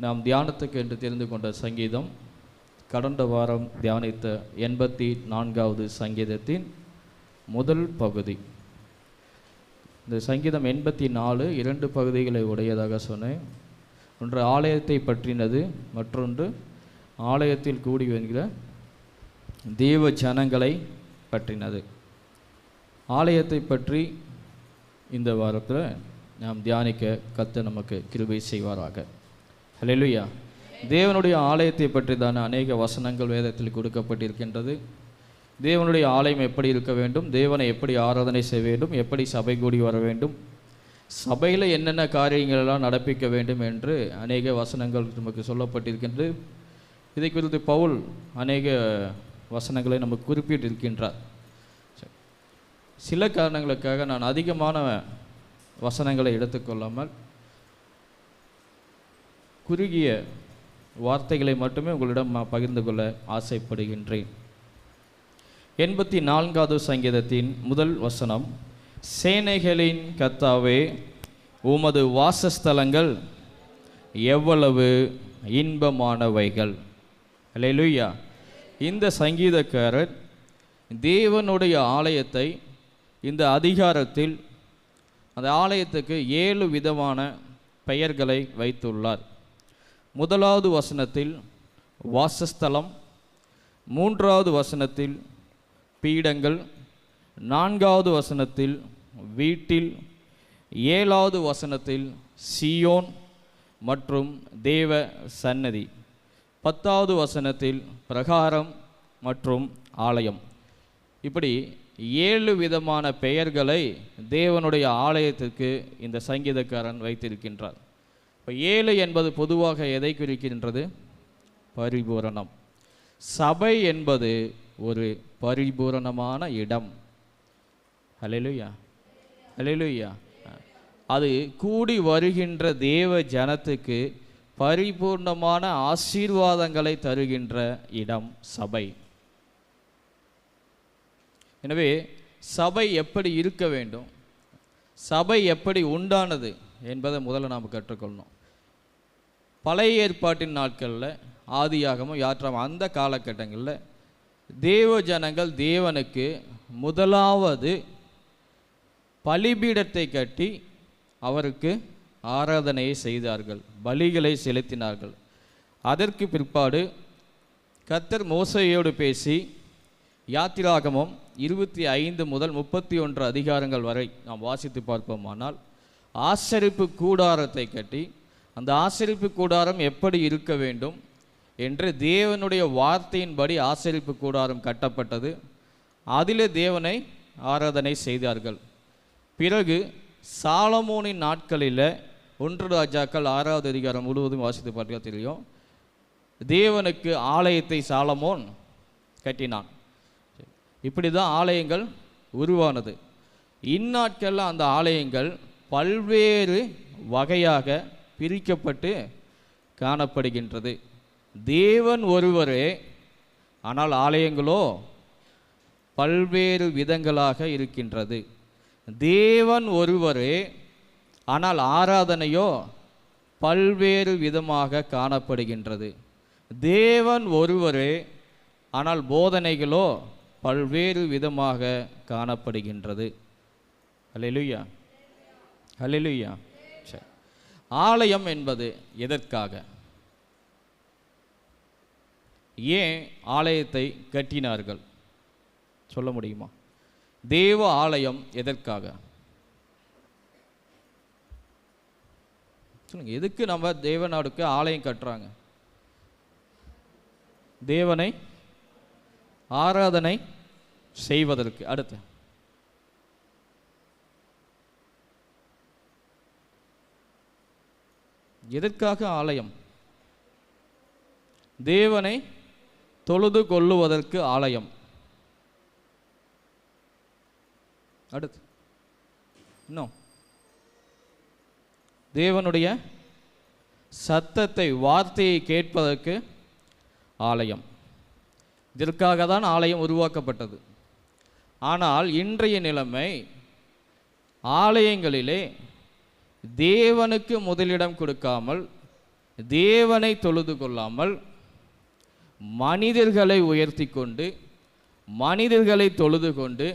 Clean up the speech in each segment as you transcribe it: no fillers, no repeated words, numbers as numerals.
நாம் தியானத்துக்கு என்று தெரிந்து கொண்ட சங்கீதம் கடந்த வாரம் தியானித்த 84வது சங்கீதத்தின் முதல் பகுதி. இந்த சங்கீதம் 84 2 பகுதிகளை உடையதாக சொன்னேன். ஒன்று ஆலயத்தை பற்றினது, மற்றொன்று ஆலயத்தில் கூடி வருகிற தேவ ஜனங்களை பற்றினது. ஆலயத்தை பற்றி இந்த வாரத்தில் நாம் தியானிக்க கர்த்தர் நமக்கு கிருபை செய்வாராக. ஹல்லேலூயா. தேவனுடைய ஆலயத்தை பற்றி தான அநேக வசனங்கள் வேதத்தில் கொடுக்கப்பட்டிருக்கின்றது. தேவனுடைய ஆலயம் எப்படி இருக்க வேண்டும், தேவனை எப்படி ஆராதனை செய்ய வேண்டும், எப்படி சபை கூடி வர வேண்டும், சபையில் என்னென்ன காரியங்களெல்லாம் நடப்பிக்க வேண்டும் என்று அநேக வசனங்கள் நமக்கு சொல்லப்பட்டிருக்கின்றது. இதை குறித்து பவுல் அநேக வசனங்களை நமக்கு குறிப்பிட்டிருக்கின்றார். சில காரணங்களுக்காக நான் அதிகமான வசனங்களை எடுத்துக்கொள்ளாமல் குறுகிய வார்த்தைகளை மட்டுமே உங்களிடம் பகிர்ந்து கொள்ள ஆசைப்படுகின்றேன். 84வது சங்கீதத்தின் முதல் வசனம், சேனைகளின் கர்த்தாவே, உமது வாசஸ்தலங்கள் எவ்வளவு இன்பமானவைகள். அல்லேலூயா. இந்த சங்கீதக்காரர் தேவனுடைய ஆலயத்தை இந்த அதிகாரத்தில் அந்த ஆலயத்துக்கு 7 விதமான பெயர்களை வைத்துள்ளார். முதலாவது வசனத்தில் வாசஸ்தலம், 3வது வசனத்தில் பீடங்கள், 4வது வசனத்தில் வீட்டில், 7வது வசனத்தில் சீயோன் மற்றும் தேவ சன்னதி, 10வது வசனத்தில் பிரகாரம் மற்றும் ஆலயம். இப்படி 7 விதமான பெயர்களை தேவனுடைய ஆலயத்திற்கு இந்த சங்கீதக்காரன் வைத்திருக்கின்றார். இப்போ 7 என்பது பொதுவாக எதை குறிக்கின்றது? பரிபூரணம். சபை என்பது ஒரு பரிபூரணமான இடம். ஹல்லேலூயா, ஹல்லேலூயா. அது கூடி வருகின்ற தேவ ஜனத்துக்கு பரிபூர்ணமான ஆசீர்வாதங்களை தருகின்ற இடம் சபை. எனவே சபை எப்படி இருக்க வேண்டும், சபை எப்படி உண்டானது என்பதை முதல்ல நாம் கற்றுக்கொள்ளணும். பழைய ஏற்பாட்டின் நாட்களில், ஆதியாகமம், யாத்திராகமம், அந்த காலகட்டங்களில் தேவ ஜனங்கள் தேவனுக்கு முதலாவது பலிபீடத்தை கட்டி அவருக்கு ஆராதனையை செய்தார்கள், பலிகளை செலுத்தினார்கள். அதற்கு பிற்பாடு கர்த்தர் மோசேயோடு பேசி யாத்திராகமம் 25 முதல் 31 அதிகாரங்கள் வரை நாம் வாசித்து பார்ப்போமானால், ஆசரிப்பு கூடாரத்தை கட்டி அந்த ஆசரிப்பு கூடாரம் எப்படி இருக்க வேண்டும் என்று தேவனுடைய வார்த்தையின்படி ஆசரிப்பு கூடாரம் கட்டப்பட்டது. அதிலே தேவனை ஆராதனை செய்தார்கள். பிறகு சாலமோனின் நாட்களில் 1 ராஜாக்கள் 6வது அதிகாரம் முழுவதும் வாசித்து பார்க்க தெரியும். தேவனுக்கு ஆலயத்தை சாலமோன் கட்டினான். இப்படி தான் ஆலயங்கள் உருவானது. இந்நாட்களில் அந்த ஆலயங்கள் பல்வேறு வகையாக பிரிக்கப்பட்டு காணப்படுகின்றது. தேவன் ஒருவரே, ஆனால் ஆலயங்களோ பல்வேறு விதங்களாக இருக்கின்றது. தேவன் ஒருவரே, ஆனால் ஆராதனையோ பல்வேறு விதமாக காணப்படுகின்றது. தேவன் ஒருவரே, ஆனால் போதனைகளோ பல்வேறு விதமாக காணப்படுகின்றது. அல்லேலூயா, அல்லேலூயா. சரி, ஆலயம் என்பது எதற்காக? ஏன் ஆலயத்தை கட்டினார்கள் சொல்ல முடியுமா? தேவ ஆலயம் எதற்காக சொல்லுங்க. எதுக்கு நம்ம தேவநாடுக்கு ஆலயம் கட்டுறாங்க? தேவனை ஆராதனை செய்வதற்கு. அடுத்து எதற்காக ஆலயம்? தேவனை தொழுது கொள்ளுவதற்கு ஆலயம். அடுத்து இன்னும் தேவனுடைய சத்தத்தை, வார்த்தையை கேட்பதற்கு ஆலயம். இதற்காக தான் ஆலயம் உருவாக்கப்பட்டது. ஆனால் இன்றைய நிலைமை, ஆலயங்களிலே தேவனுக்கு முதலிடம் கொடுக்காமல் தேவனை தொழுது கொள்ளாமல் மனிதர்களை உயர்த்தி கொண்டு, மனிதர்களை தொழுது கொண்டு,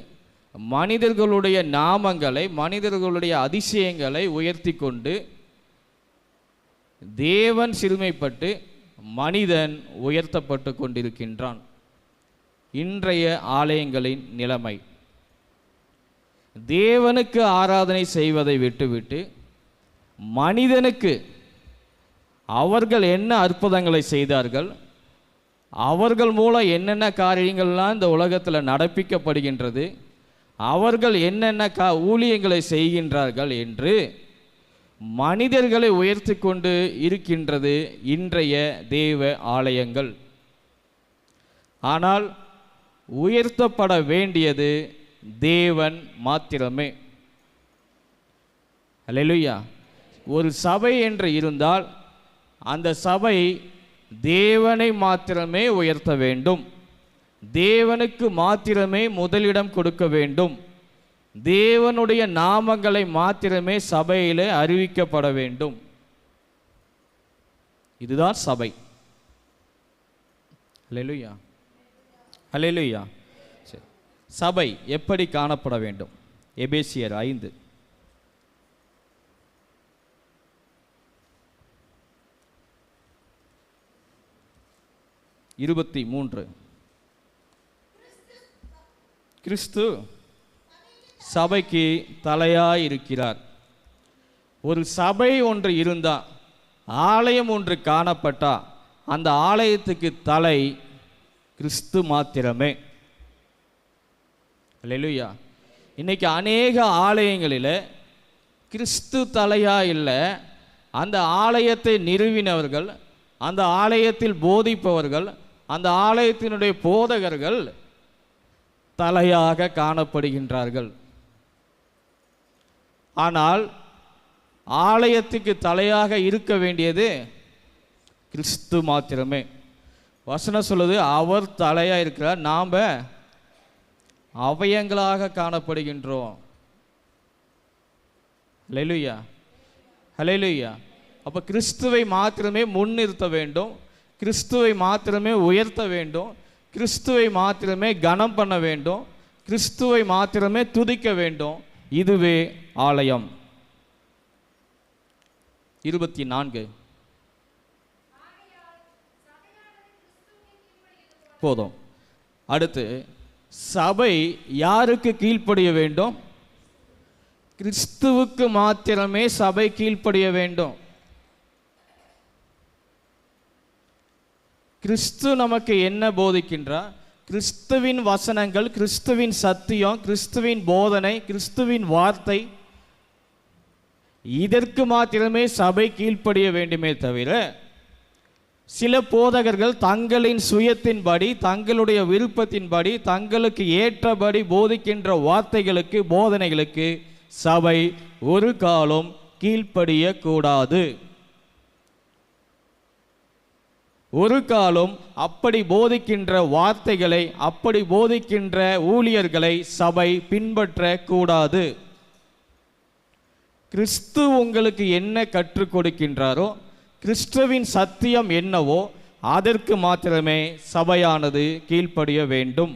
மனிதர்களுடைய நாமங்களை, மனிதர்களுடைய அதிசயங்களை உயர்த்தி கொண்டு தேவன் சிறுமைப்பட்டு மனிதன் உயர்த்தப்பட்டு கொண்டிருக்கின்றான். இன்றைய ஆலயங்களின் நிலைமை, தேவனுக்கு ஆராதனை செய்வதை விட்டுவிட்டு மனிதனுக்கு அவர்கள் என்ன அற்புதங்களை செய்தார்கள், அவர்கள் மூலம் என்னென்ன காரியங்கள்லாம் இந்த உலகத்தில் நடப்பிக்கப்படுகின்றது, அவர்கள் என்னென்ன ஊழியங்களை செய்கின்றார்கள் என்று மனிதர்களை உயர்த்தி கொண்டு இருக்கின்றது இன்றைய தேவ ஆலயங்கள். ஆனால் உயர்த்தப்பட வேண்டியது தேவன் மாத்திரமே. அல்லேலூயா. ஒரு சபை என்று இருந்தால் அந்த சபை தேவனை மாத்திரமே உயர்த்த வேண்டும், தேவனுக்கு மாத்திரமே முதலிடம் கொடுக்க வேண்டும், தேவனுடைய நாமங்களை மாத்திரமே சபையிலே அறிவிக்கப்பட வேண்டும். இதுதான் சபை. அல்லேலூயா, அல்லேலூயா. சரி, சபை எப்படி காணப்பட வேண்டும்? எபேசியர் 5 23. கிறிஸ்து சபைக்கு தலையாய் இருக்கிறார். ஒரு சபை ஒன்று இருந்தா, ஆலயம் ஒன்று காணப்பட்டா, அந்த ஆலயத்துக்கு தலை கிறிஸ்து மாத்திரமே. அல்லேலூயா. இன்னைக்கு அநேக ஆலயங்களில் கிறிஸ்து தலையா இல்லை, அந்த ஆலயத்தை நிறுவினவர்கள், அந்த ஆலயத்தில் போதிப்பவர்கள், அந்த ஆலயத்தினுடைய போதகர்கள் தலையாக காணப்படுகின்றார்கள். ஆனால் ஆலயத்துக்கு தலையாக இருக்க வேண்டியது கிறிஸ்து மாத்திரமே. வசனம் சொல்லுது, அவர் தலையாக இருக்கிறார், நாம் அவயங்களாக காணப்படுகின்றோம். ஹல்லேலூயா, ஹல்லேலூயா. அப்போ கிறிஸ்துவை மாத்திரமே முன்னிறுத்த வேண்டும், கிறிஸ்துவை மாத்திரமே உயர்த்த வேண்டும், கிறிஸ்துவை மாத்திரமே கனம் பண்ண வேண்டும், கிறிஸ்துவை மாத்திரமே துதிக்க வேண்டும். இதுவே ஆலயம். 24 போதும். அடுத்து, சபை யாருக்கு கீழ்ப்படிய வேண்டும்? கிறிஸ்துவுக்கு மாத்திரமே சபை கீழ்ப்படிய வேண்டும். கிறிஸ்து நமக்கு என்ன போதிக்கின்றார்? கிறிஸ்துவின் வசனங்கள், கிறிஸ்துவின் சத்தியம், கிறிஸ்துவின் போதனை, கிறிஸ்துவின் வார்த்தை, இதற்கு மாத்திரமே சபை கீழ்ப்படிய வேண்டுமே தவிர, சில போதகர்கள் தங்களின் சுயத்தின்படி, தங்களுடைய விருப்பத்தின்படி, தங்களுக்கு ஏற்றபடி போதிக்கின்ற வார்த்தைகளுக்கு, போதனைகளுக்கு சபை ஒரு காலம் கீழ்ப்படிய கூடாது. ஒரு காலம் அப்படி போதிக்கின்ற வார்த்தைகளை, அப்படி போதிக்கின்ற ஊழியர்களை சபை பின்பற்ற கூடாது. கிறிஸ்து உங்களுக்கு என்ன கற்றுக் கொடுக்கின்றாரோ, கிறிஸ்துவின் சத்தியம் என்னவோ அதற்கு மாத்திரமே சபையானது கீழ்ப்படிய வேண்டும்.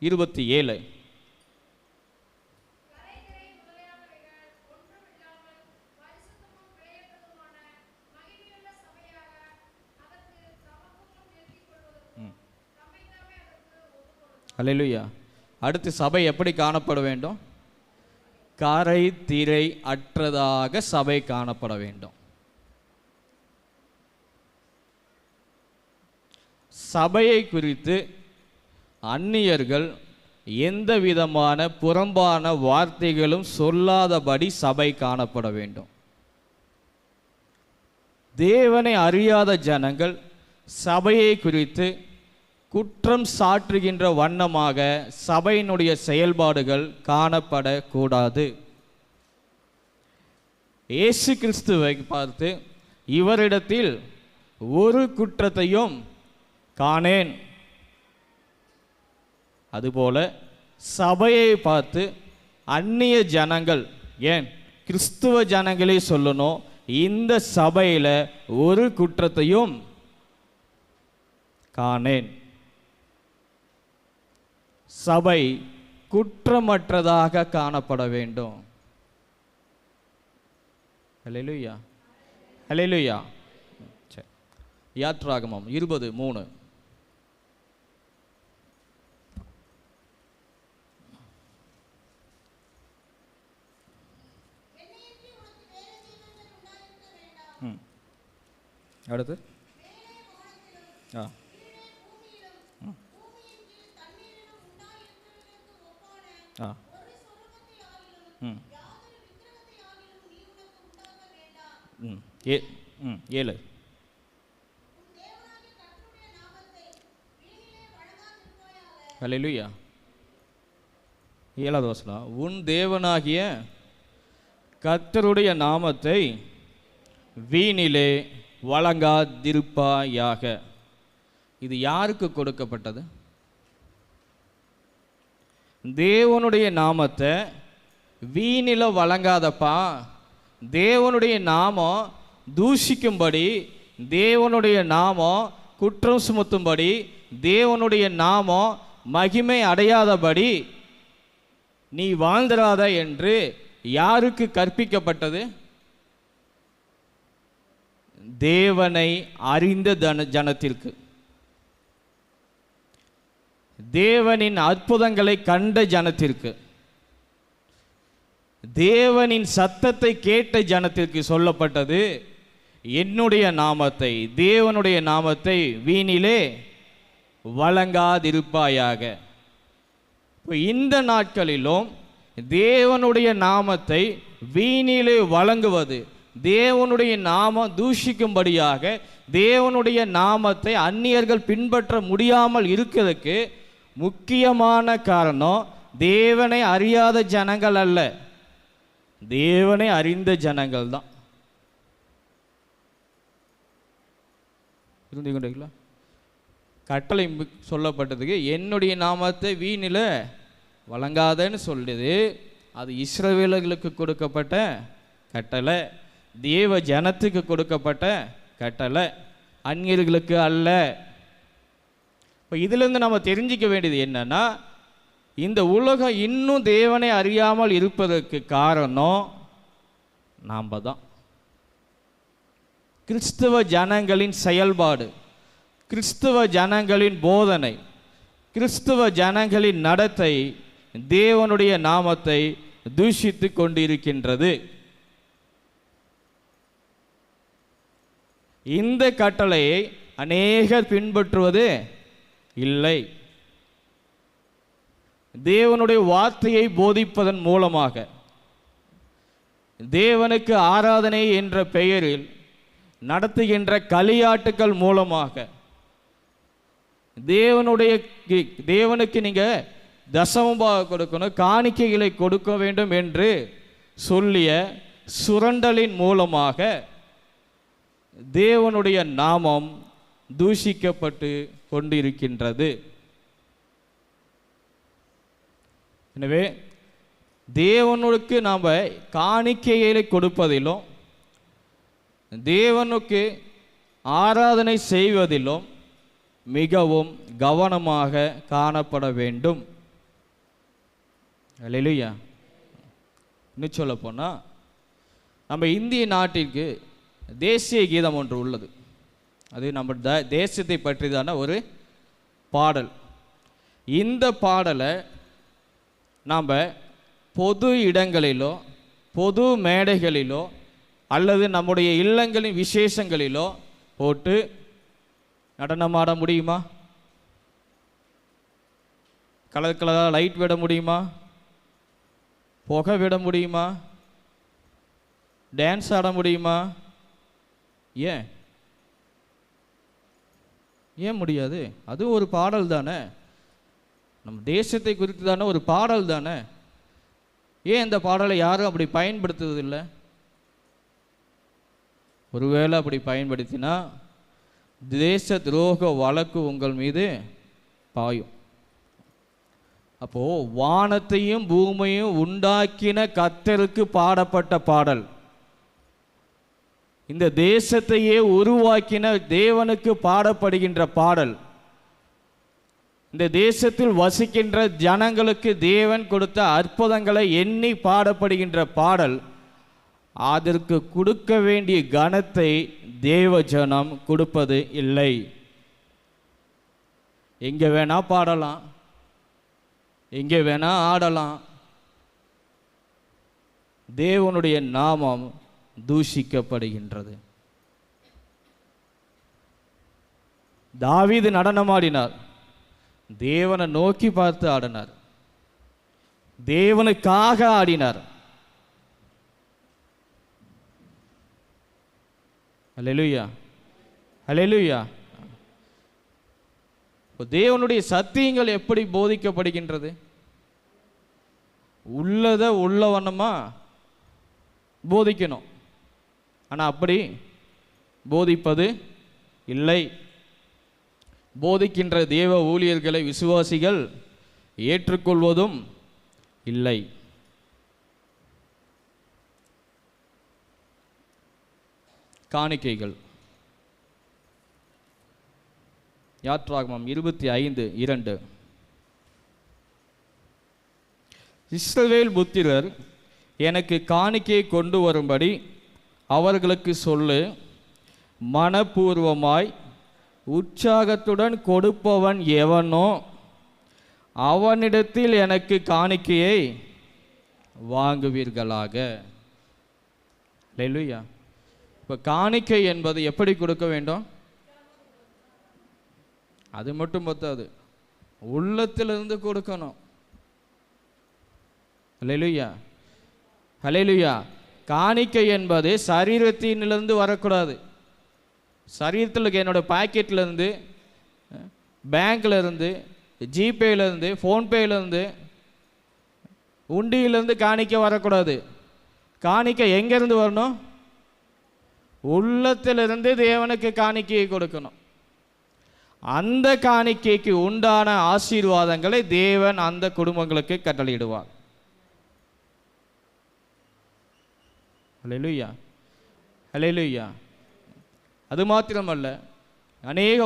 27 அல்லேலூயா. அடுத்து, சபை எப்படி காணப்பட வேண்டும்? கரை திரை அற்றதாக சபை காணப்பட வேண்டும். சபையை குறித்து அந்நியர்கள் எந்த விதமான புறம்பான வார்த்தைகளும் சொல்லாதபடி சபை காணப்பட வேண்டும். தேவனை அறியாத ஜனங்கள் சபையை குறித்து குற்றம் சாற்றுகின்ற வண்ணமாக சபையினுடைய செயல்பாடுகள் காணப்படக்கூடாது. இயேசு கிறிஸ்துவை பார்த்து, இவரிடத்தில் ஒரு குற்றத்தையும் காணேன். அதுபோல சபையை பார்த்து அந்நிய ஜனங்கள், ஏன் கிறிஸ்துவ ஜனங்களே சொல்லணும், இந்த சபையில் ஒரு குற்றத்தையும் காணேன். சபை குற்றமற்றதாக காணப்பட வேண்டும். ஹல்லேலூயா, ஹல்லேலூயா. சரி, யாத்ராகமம் 20:3. அடுத்து ஏழு. ஹல்லேலூயா. 7வது வசனம், உன் தேவனாகிய கர்த்தருடைய நாமத்தை வீணிலே வழங்காதிருப்பாயாக. இது யாருக்கு கொடுக்கப்பட்டது? தேவனுடைய நாமத்தை வீணில வழங்காதப்பா. தேவனுடைய நாமம் தூஷிக்கும்படி, தேவனுடைய நாமம் குற்றம் சுமத்தும்படி, தேவனுடைய நாமம் மகிமை அடையாதபடி நீ வாழ்ந்திராத என்று யாருக்கு கற்பிக்கப்பட்டது? தேவனை அறிந்த ஜனத்திற்கு, தேவனின் அற்புதங்களை கண்ட ஜனத்திற்கு, தேவனின் சத்தத்தை கேட்ட ஜனத்திற்கு சொல்லப்பட்டது, என்னுடைய நாமத்தை, தேவனுடைய நாமத்தை வீணிலே வழங்காதிருப்பாயாக. இந்த நாட்களிலும் தேவனுடைய நாமத்தை வீணிலே வழங்குவது, தேவனுடைய நாமம் தூஷிக்கும்படியாக தேவனுடைய நாமத்தை அந்நியர்கள் பின்பற்ற முடியாமல் இருக்கிறதுக்கு முக்கியமான காரணம் தேவனை அறியாத ஜனங்கள் அல்ல, தேவனை அறிந்த ஜனங்கள் தான். இருந்து கொண்டீங்களா? கட்டளை சொல்லப்பட்டதுக்கு என்னுடைய நாமத்தை வீணில் வழங்காதன்னு சொல்லுது. அது இஸ்ரவேலர்களுக்கு கொடுக்கப்பட்ட கட்டளை, தேவ ஜனத்துக்கு கொடுக்கப்பட்ட கட்டளை, அந்நியர்களுக்கு அல்ல. இப்போ இதிலிருந்து நம்ம தெரிஞ்சிக்க வேண்டியது என்னன்னா, இந்த உலகம் இன்னும் தேவனை அறியாமல் இருப்பதற்கு காரணம் நாம் தான். கிறிஸ்தவ ஜனங்களின் செயல்பாடு, கிறிஸ்தவ ஜனங்களின் போதனை, கிறிஸ்தவ ஜனங்களின் நடத்தை தேவனுடைய நாமத்தை தூஷித்து கொண்டிருக்கின்றது. இந்த கட்டளையை அநேகர் பின்பற்றுவது இல்லை. தேவனுடைய வார்த்தையை போதிப்பதன் மூலமாக, தேவனுக்கு ஆராதனை என்ற பெயரில் நடத்துகின்ற களியாட்டுக்கள் மூலமாக, தேவனுக்கு நீங்கள் தசமபாக கொடுக்கணும், காணிக்கைகளை கொடுக்க வேண்டும் என்று சொல்லிய சுரண்டலின் மூலமாக தேவனுடைய நாமம் தூஷிக்கப்பட்டு கொண்டிருக்கின்றது. எனவே தேவனுக்கு நாம் காணிக்கைகளை கொடுப்பதிலும் தேவனுக்கு ஆராதனை செய்வதிலும் மிகவும் கவனமாக காணப்பட வேண்டும். அல்லேலூயா. இன்னும் சொல்ல போனால், நம்ம இந்திய நாட்டிற்கு தேசிய கீதம் ஒன்று உள்ளது. அது நம்ம தேசத்தை பற்றிதான ஒரு பாடல். இந்த பாடலை நாம் பொது இடங்களிலோ பொது மேடைகளிலோ அல்லது நம்முடைய இல்லங்களின் விசேஷங்களிலோ போட்டு நடனமாட முடியுமா? கலர் கலராக லைட் விட முடியுமா? புகை விட முடியுமா? டான்ஸ் ஆட முடியுமா? ஏன் முடியாது? அது ஒரு பாடல் தானே, நம்ம தேசத்தை குறித்து தானே ஒரு பாடல் தானே. ஏன் இந்த பாடலை யாரும் அப்படி பயன்படுத்துவதில்லை? ஒருவேளை அப்படி பயன்படுத்தினா தேச துரோக வழக்கு உங்கள் மீது பாயும். அப்போ வானத்தையும் பூமியையும் உண்டாக்கின கர்த்தருக்கு பாடப்பட்ட பாடல், இந்த தேசத்தையே உருவாக்கின தேவனுக்கு பாடப்படுகின்ற பாடல். இந்த தேசத்தில் வசிக்கின்ற ஜனங்களுக்கு தேவன் கொடுத்த அற்புதங்களை எண்ணி பாடப்படுகின்ற பாடல். அதற்கு கொடுக்க வேண்டிய கனத்தை தேவ ஜனம் கொடுப்பது இல்லை. எங்கே வேணா பாடலாம், எங்கே வேணா ஆடலாம், தேவனுடைய நாமம் தூஷிக்கப்படுகின்றது. தாவீது நடனமாடினார், தேவனை நோக்கி பார்த்து ஆடினார், தேவனுக்காக ஆடினார். அல்லேலூயா, அல்லேலூயா. தேவனுடைய சத்தியங்கள் எப்படி போதிக்கப்படுகின்றது? உள்ளதை உள்ளவண்ணமா போதிக்கணும். ஆனால் அப்படி போதிப்பது இல்லை. போதிக்கின்ற தேவ ஊழியர்களை விசுவாசிகள் ஏற்றுக்கொள்வதும் இல்லை. காணிக்கைகள். யாத்ராகமம் 25:2. இஸ்ரவேல் புத்திரர் எனக்கு காணிக்கை கொண்டு வரும்படி அவர்களுக்கு சொல்லு, மனப்பூர்வமாய் உற்சாகத்துடன் கொடுப்பவன் எவனோ அவனிடத்தில் எனக்கு காணிக்கையை வாங்குவீர்களாக. அல்லேலூயா. இப்போ காணிக்கை என்பது எப்படி கொடுக்க வேண்டும்? அது மட்டும் பத்தாது, உள்ளத்திலிருந்து கொடுக்கணும். அல்லேலூயா, அல்லேலூயா. காணிக்கை என்பது சரீரத்திலிருந்து வரக்கூடாது. சரீரத்தில் என்னோட பாக்கெட்லேருந்து, பேங்க்லேருந்து, ஜிபேலேருந்து, ஃபோன்பேலேருந்து, உண்டியிலேருந்து காணிக்கை வரக்கூடாது. காணிக்கை எங்கேருந்து வரணும்? உள்ளத்திலிருந்து தேவனுக்கு காணிக்கையை கொடுக்கணும். அந்த காணிக்கைக்கு உண்டான ஆசீர்வாதங்களை தேவன் அந்த குடும்பங்களுக்கு கட்டளையிடுவார். அல்லேலூயா, அல்லேலூயா. அது மாத்திரமல்ல, அநேக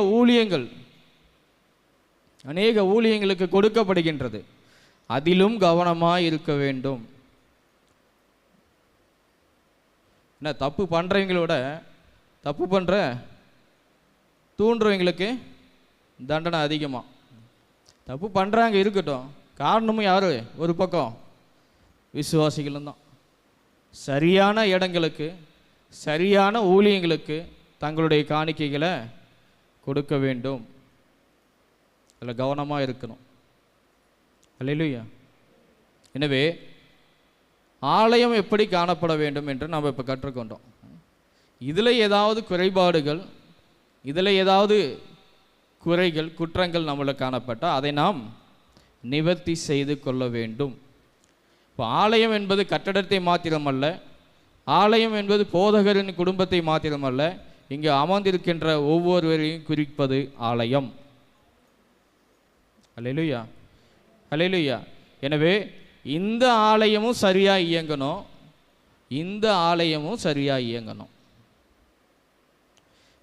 ஊழியங்களுக்கு கொடுக்கப்படுகின்றது. அதிலும் கவனமாக இருக்க வேண்டும். என்ன, தப்பு பண்ணுறவங்களோட தப்பு பண்ணுற தூண்டுறவங்களுக்கு தண்டனை அதிகமாக. தப்பு பண்ணுறாங்க இருக்கட்டும், காரணமும் யார்? ஒரு பக்கம் விசுவாசிகளும் தான். சரியான இடங்களுக்கு, சரியான ஊழியங்களுக்கு தங்களுடைய காணிக்கைகளை கொடுக்க வேண்டும். அதில் கவனமாக இருக்கணும். அல்லேலூயா. எனவே ஆலயம் எப்படி காணப்பட வேண்டும் என்று நாம் இப்போ கற்றுக்கொண்டோம். இதில் ஏதாவது குறைபாடுகள், இதில் ஏதாவது குறைகள், குற்றங்கள் நம்மளுக்கு காணப்பட்டால் அதை நாம் நிவர்த்தி செய்து கொள்ள வேண்டும். இப்போ ஆலயம் என்பது கட்டடத்தை மாத்திரமல்ல, ஆலயம் என்பது போதகரின் குடும்பத்தை மாத்திரமல்ல, இங்கே அமர்ந்திருக்கின்ற ஒவ்வொருவரையும் குறிப்பது ஆலயம். அல்லேலூயா, அல்லேலூயா. எனவே இந்த ஆலயமும் சரியாக இயங்கணும், இந்த ஆலயமும் சரியாக இயங்கணும்.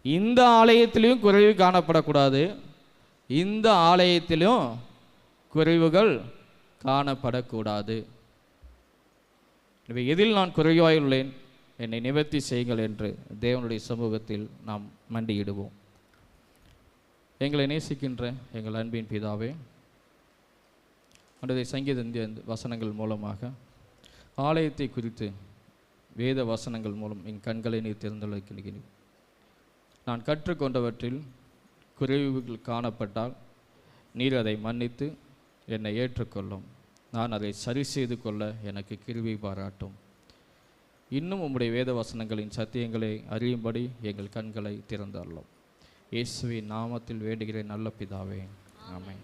இந்த ஆலயத்திலையும் குறைவு காணப்படக்கூடாது, இந்த ஆலயத்திலும் குறைவுகள் காணப்படக்கூடாது. எனவே எதில் நான் குறைவாயுள்ளேன், என்னை நிவர்த்தி செய்யுங்கள் என்று தேவனுடைய சமூகத்தில் நாம் மண்டியிடுவோம். எங்களை நேசிக்கின்ற எங்கள் அன்பின் பிதாவே, அன்றைய சங்கீத வசனங்கள் மூலமாக ஆலயத்தை குறித்து வேத வசனங்கள் மூலம் என் கண்களை நீர் திறந்துள்ளீர்கள். நான் கற்றுக்கொண்டவற்றில் குறைவுகள் காணப்பட்டால் நீர் அதை மன்னித்து என்னை ஏற்றுக்கொள்ளும். நான் அதை சரி செய்து கொள்ள எனக்கு கிருபை பாராட்டும். இன்னும் உம்முடைய வேத வசனங்களின் சத்தியங்களை அறியும்படி எங்கள் கண்களை திறந்தருளும். இயேசுவின் நாமத்தில் வேண்டுகிறேன் நல்ல பிதாவே, ஆமென்.